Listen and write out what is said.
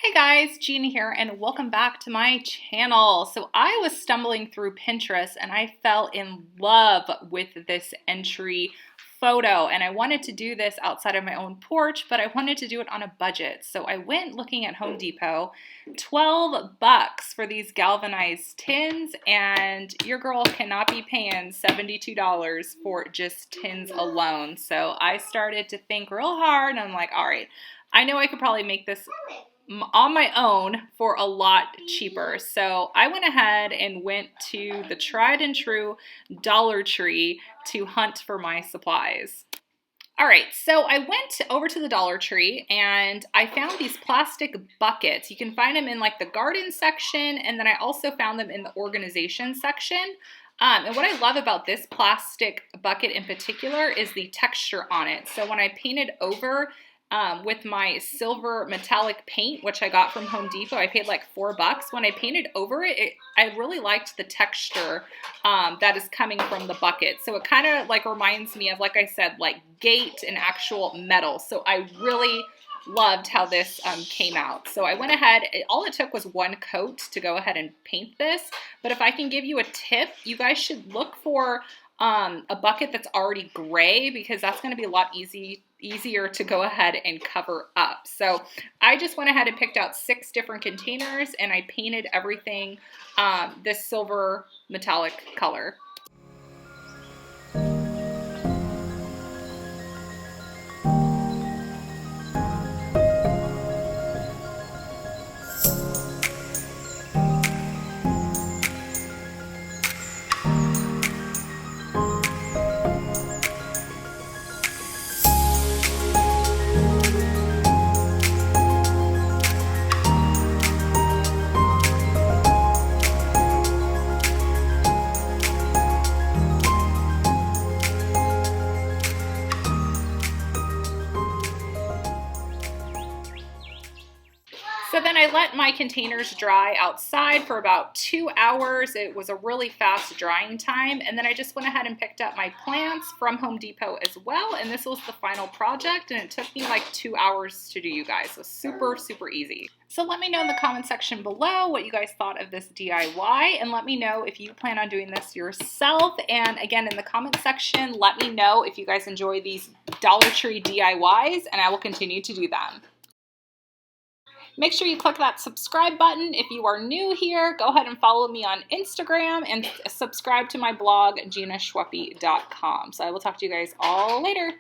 Hey guys, Gina here and welcome back to my channel. So I was stumbling through Pinterest and I fell in love with this entry photo, and I wanted to do this outside of my own porch, but I wanted to do it on a budget. So I went looking at Home Depot, 12 bucks for these galvanized tins, and your girl cannot be paying $72 for just tins alone. So I started to think real hard and I'm like, all right, I know I could probably make this on my own for a lot cheaper. So I went ahead and went to the tried and true Dollar Tree to hunt for my supplies. All right, so I went over to the Dollar Tree and I found these plastic buckets. You can find them in like the garden section, and then I also found them in the organization section. And what I love about this plastic bucket in particular is the texture on it. So when I painted over with my silver metallic paint, which I got from Home Depot, I paid like $4. When I painted over it, I really liked the texture that is coming from the bucket. So it kind of like reminds me of, like I said, like gate and actual metal. So I really loved how this came out. So I went ahead, all it took was one coat to go ahead and paint this. But if I can give you a tip, you guys should look for a bucket that's already gray, because that's going to be a lot easier to go ahead and cover up. So I just went ahead and picked out 6 different containers and I painted everything this silver metallic color. So then I let my containers dry outside for about 2 hours. It was a really fast drying time. And then I just went ahead and picked up my plants from Home Depot as well. And this was the final project, and it took me like 2 hours to do, you guys. So super, super easy. So let me know in the comment section below what you guys thought of this DIY, and let me know if you plan on doing this yourself. And again, in the comment section, let me know if you guys enjoy these Dollar Tree DIYs, and I will continue to do them. Make sure you click that subscribe button. If you are new here, go ahead and follow me on Instagram and subscribe to my blog, ginashweppy.com. So I will talk to you guys all later.